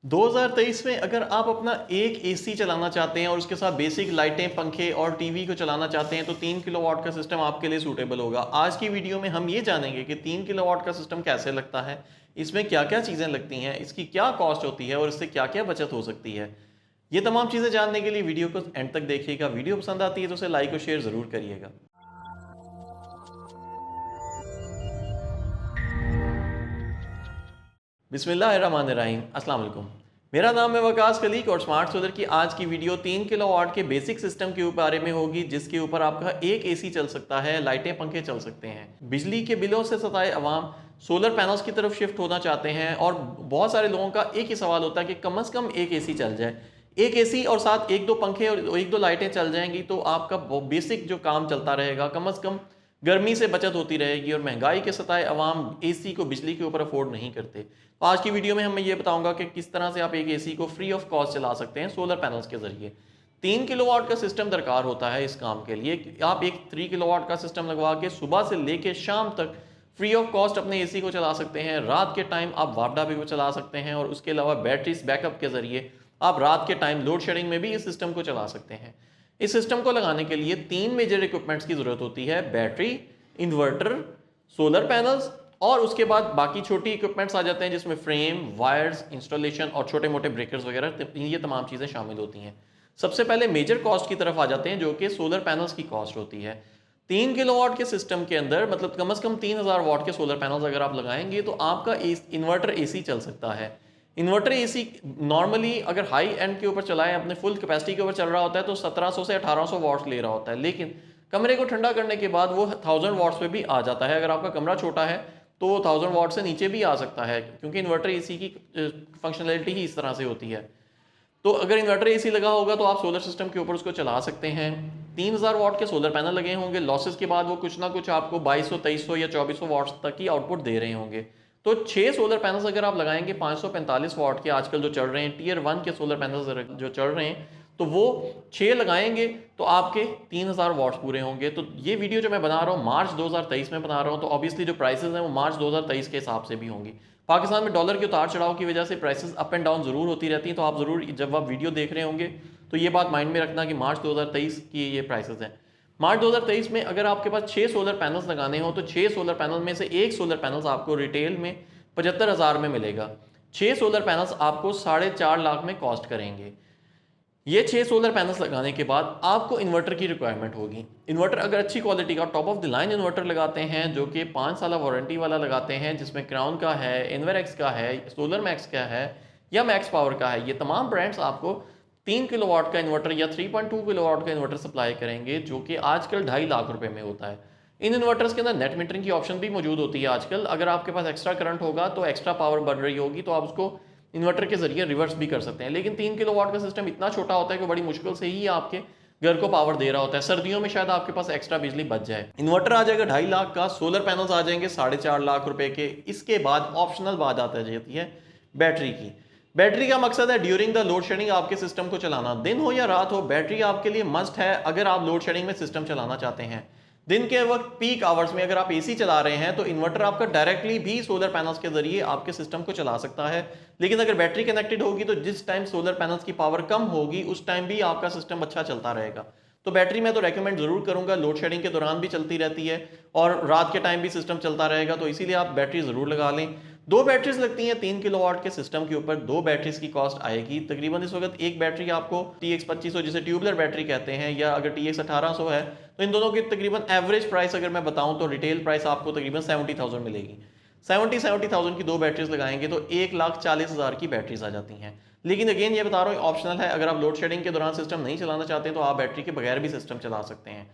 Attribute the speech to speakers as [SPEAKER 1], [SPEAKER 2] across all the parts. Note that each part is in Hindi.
[SPEAKER 1] 2023 में अगर आप अपना एक एसी चलाना चाहते हैं और उसके साथ बेसिक लाइटें, पंखे और टीवी को चलाना चाहते हैं तो 3 किलोवाट का सिस्टम आपके लिए सूटेबल होगा। आज की वीडियो में हम ये जानेंगे कि 3 किलोवाट का सिस्टम कैसे लगता है, इसमें क्या-क्या चीज़ें लगती हैं, इसकी क्या कॉस्ट होती है और इससे क्या-क्या बचत हो सकती है। ये तमाम चीज़ें जानने के लिए वीडियो को एंड तक देखिएगा। वीडियो पसंद आती है तो उसे लाइक और शेयर ज़रूर करिएगा। बिस्मिल्लाहिर्रहमानिर्रहीम, अस्सलाम वालेकुम। मेरा नाम है वकास खलीक और स्मार्ट सोलर की आज की वीडियो 3 किलोवाट के बेसिक सिस्टम के बारे में होगी, जिसके ऊपर आपका एक एसी चल सकता है, लाइटें पंखे चल सकते हैं। बिजली के बिलों से सताए अवाम सोलर पैनल्स की तरफ शिफ्ट होना चाहते हैं और बहुत सारे लोगों का एक ही सवाल होता है कि कम से कम एक एसी चल जाए। एक एसी और साथ एक दो पंखे और एक दो लाइटें चल जाएंगी तो आपका बेसिक जो काम चलता रहेगा, कम से कम गर्मी से बचत होती रहेगी और महंगाई के सताए अवाम एसी को बिजली के ऊपर अफोर्ड नहीं करते। तो आज की वीडियो में मैं ये बताऊंगा कि किस तरह से आप एक एसी को फ्री ऑफ कॉस्ट चला सकते हैं सोलर पैनल्स के जरिए। 3 किलोवाट का सिस्टम दरकार होता है इस काम के लिए। आप एक 3 किलोवाट का सिस्टम लगवा के सुबह से लेके शाम तक फ्री ऑफ कॉस्ट अपने एसी को चला सकते हैं। रात के टाइम आप वापडा भी को चला सकते हैं और उसके अलावा बैटरीज बैकअप के जरिए आप रात के टाइम लोड शेडिंग में भी इस सिस्टम को चला सकते हैं। इस सिस्टम को लगाने के लिए 3 मेजर इक्विपमेंट्स की जरूरत होती है: बैटरी, इन्वर्टर, सोलर पैनल्स और उसके बाद बाकी छोटी इक्विपमेंट्स आ जाते हैं जिसमें फ्रेम, वायर्स, इंस्टॉलेशन और छोटे मोटे ब्रेकर्स वगैरह, ये तमाम चीज़ें शामिल होती हैं। सबसे पहले मेजर कॉस्ट की तरफ आ जाते हैं जो कि सोलर पैनल्स की कॉस्ट होती है। 3 किलोवाट के सिस्टम के अंदर मतलब कम से कम 3000 वाट के सोलर पैनल्स अगर आप लगाएंगे तो आपका इन्वर्टर एसी चल सकता है। इन्वर्टर एसी नॉर्मली अगर हाई एंड के ऊपर चलाएं, अपने फुल कैपेसिटी के ऊपर चल रहा होता है तो 1700 से 1800 वाट्स ले रहा होता है, लेकिन कमरे को ठंडा करने के बाद वो 1000 वाट्स पे भी आ जाता है। अगर आपका कमरा छोटा है तो 1000 वाट से नीचे भी आ सकता है, क्योंकि इन्वर्टर एसी की फंक्शनैलिटी ही इस तरह से होती है। तो अगर इन्वर्टर एसी लगा होगा तो आप सोलर सिस्टम के ऊपर उसको चला सकते हैं। 3000 वाट के सोलर पैनल लगे होंगे, लॉसेस के बाद वो कुछ ना कुछ आपको 2200, 2300 या 2400 वाट्स तक की आउटपुट दे रहे होंगे। तो 6 सोलर पैनल्स अगर आप लगाएंगे 545 वाट के आजकल जो चल रहे हैं, टियर 1 के सोलर पैनल्स जो चल रहे हैं, तो वो 6 लगाएंगे तो आपके 3000 वाट्स पूरे होंगे। तो ये वीडियो जो मैं बना रहा हूँ मार्च 2023 में बना रहा हूँ, तो ऑब्वियसली जो प्राइसेस हैं वो मार्च 2023 के हिसाब से भी होंगी। पाकिस्तान में डॉलर के उतार चढ़ाव की वजह से प्राइसेस अप एंड डाउन जरूर होती रहती हैं, तो आप जरूर जब आप वीडियो देख रहे होंगे तो ये बात माइंड में रखना कि मार्च 2023 की ये प्राइसेस हैं। मार्च 2023 में अगर आपके पास 6 सोलर पैनल्स लगाने हो तो 6 सोलर पैनल में से एक सोलर पैनल्स आपको रिटेल में 75,000 में मिलेगा। 6 सोलर पैनल्स आपको 4.5 लाख में कॉस्ट करेंगे। ये 6 सोलर पैनल्स लगाने के बाद आपको इन्वर्टर की रिक्वायरमेंट होगी। इन्वर्टर अगर अच्छी क्वालिटी का top of the line inverter लगाते हैं जो कि 5 साल वारंटी वाला लगाते हैं, जिसमें क्राउन का है, इन्वरएक्स का है, सोलर मैक्स का है या मैक्स पावर का है, ये तमाम ब्रांड्स आपको 3 किलोवाट का इन्वर्टर या 3.2 किलोवाट का इन्वर्टर सप्लाई करेंगे, जो कि आजकल 2.5 लाख रुपए में होता है। इन इन्वर्टर्स के अंदर नेट मीटरिंग की ऑप्शन भी मौजूद होती है आजकल। अगर आपके पास एक्स्ट्रा करंट होगा तो एक्स्ट्रा पावर बढ़ रही होगी तो आप उसको इन्वर्टर के जरिए रिवर्स भी कर सकते हैं। लेकिन 3 किलोवाट का सिस्टम इतना छोटा होता है कि बड़ी मुश्किल से ही आपके घर को पावर दे रहा होता है। सर्दियों में शायद आपके पास एक्स्ट्रा बिजली बच जाए। इन्वर्टर आ जाएगा 2.5 लाख का, सोलर पैनल्स आ जाएंगे 4.5 लाख रुपए के। इसके बाद ऑप्शनल बात आता जाती है बैटरी की। बैटरी का मकसद है ड्यूरिंग द लोड शेडिंग आपके सिस्टम को चलाना। दिन हो या रात हो, बैटरी आपके लिए मस्ट है अगर आप लोड शेडिंग में सिस्टम चलाना चाहते हैं। दिन के वक्त पीक आवर्स में अगर आप एसी चला रहे हैं तो इन्वर्टर आपका डायरेक्टली भी सोलर पैनल्स के जरिए आपके सिस्टम को चला सकता है। लेकिन अगर बैटरी कनेक्टेड होगी तो जिस टाइम सोलर पैनल्स की पावर कम होगी उस टाइम भी आपका सिस्टम अच्छा चलता रहेगा। तो बैटरी मैं तो रेकमेंड जरूर करूंगा, लोड शेडिंग के दौरान भी चलती रहती है और रात के टाइम भी सिस्टम चलता रहेगा, तो इसीलिए आप बैटरी जरूर लगा लें। 2 बैटरीज लगती हैं 3 किलोवाट के सिस्टम के ऊपर। 2 बैटरीज की कॉस्ट आएगी तकरीबन इस वक्त एक बैटरी आपको TX2500 जिसे ट्यूबलर बैटरी कहते हैं, या अगर TX1800 है, तो इन दोनों की तकरीबन एवरेज प्राइस अगर मैं बताऊं तो रिटेल प्राइस आपको तकरीबन 70,000 मिलेगी। 70,000 की 2 बैटरीज लगाएंगे तो 1,40,000 की बैटरीज आ जाती हैं। लेकिन अगेन ये बता रहा हूँ ऑप्शनल है, अगर आप लोड शेडिंग के दौरान सिस्टम नहीं चलाना चाहते तो आप बैटरी के बगैर भी सिस्टम चला सकते हैं।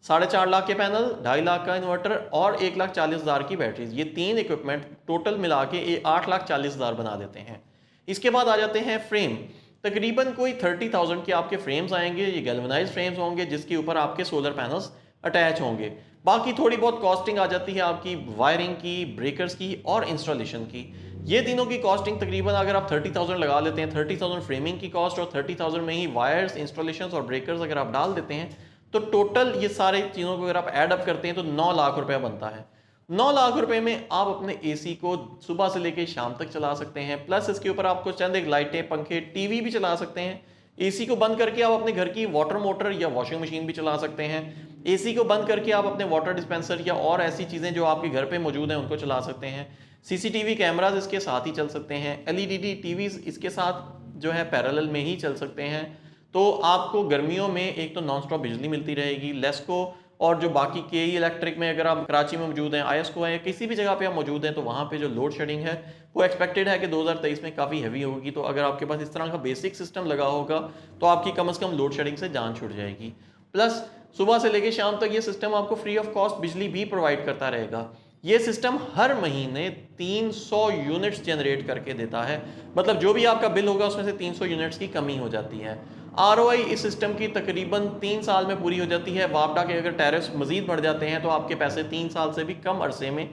[SPEAKER 1] 4.5 लाख के पैनल, 2.5 लाख का इन्वर्टर और 1,40,000 की बैटरीज, ये 3 इक्विपमेंट टोटल मिला के 8,40,000 बना देते हैं। इसके बाद आ जाते हैं फ्रेम। तकरीबन कोई 30,000 के आपके फ्रेम्स आएंगे। ये गैल्वेनाइज्ड फ्रेम्स होंगे जिसके ऊपर आपके सोलर पैनल्स अटैच होंगे। बाकी थोड़ी बहुत कॉस्टिंग आ जाती है आपकी वायरिंग की, ब्रेकर्स की और इंस्टॉलेशन की। ये तीनों की कॉस्टिंग तकरीबन अगर आप 30,000 लगा लेते हैं, 30,000 फ्रेमिंग की कॉस्ट और 30,000 में ही वायर्स, इंस्टॉलेशन और ब्रेकर्स अगर आप डाल देते हैं, तो टोटल ये सारे चीज़ों को अगर आप ऐड अप करते हैं तो 9 लाख रुपया बनता है। 9 लाख रुपए में आप अपने एसी को सुबह से लेकर शाम तक चला सकते हैं, प्लस इसके ऊपर आपको चंद एक लाइटें, पंखे, टीवी भी चला सकते हैं। एसी को बंद करके आप अपने घर की वाटर मोटर या वॉशिंग मशीन भी चला सकते हैं। एसी को बंद करके आप अपने वाटर डिस्पेंसर या और ऐसी चीज़ें जो आपके घर पे मौजूद हैं उनको चला सकते हैं। सीसीटीवी कैमराज इसके साथ ही चल सकते हैं। एलईडी टीवीज इसके साथ जो है पैरेलल में ही चल सकते हैं। तो आपको गर्मियों में एक तो नॉन स्टॉप बिजली मिलती रहेगी। लेस्को और जो बाकी के इलेक्ट्रिक में, अगर आप कराची में मौजूद हैं, आईएसको है, किसी भी जगह पे आप मौजूद हैं, तो वहाँ पे जो लोड शेडिंग है वो एक्सपेक्टेड है कि 2023 में काफ़ी हैवी होगी। तो अगर आपके पास इस तरह का बेसिक सिस्टम लगा होगा तो आपकी कम से कम लोड शेडिंग से जान छूट जाएगी। प्लस सुबह से लेकर शाम तक ये सिस्टम आपको फ्री ऑफ कॉस्ट बिजली भी प्रोवाइड करता रहेगा। ये सिस्टम हर महीने 300 यूनिट्स जनरेट करके देता है। मतलब जो भी आपका बिल होगा उसमें से 300 यूनिट्स की कमी हो जाती है। आरओआई इस सिस्टम की तकरीबन 3 साल में पूरी हो जाती है। वापडा के अगर टैरिफ्स मजीद बढ़ जाते हैं तो आपके पैसे 3 साल से भी कम अरसे में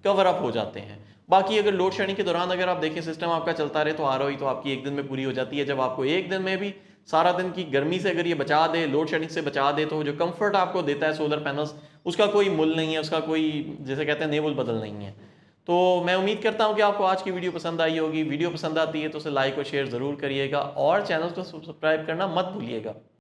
[SPEAKER 1] कवर अप हो जाते हैं। बाकी अगर लोड शेडिंग के दौरान अगर आप देखें सिस्टम आपका चलता रहे तो आरओआई तो आपकी एक दिन में पूरी हो जाती है। जब आपको एक दिन में भी सारा दिन की गर्मी से अगर ये बचा दे, लोड शेडिंग से बचा दे, तो जो कंफर्ट आपको देता है सोलर पैनल्स, उसका कोई मूल्य नहीं है, उसका कोई जैसे कहते हैं नेबुल बदल नहीं है। तो मैं उम्मीद करता हूं कि आपको आज की वीडियो पसंद आई होगी। वीडियो पसंद आती है तो उसे लाइक और शेयर ज़रूर करिएगा और चैनल को सब्सक्राइब करना मत भूलिएगा।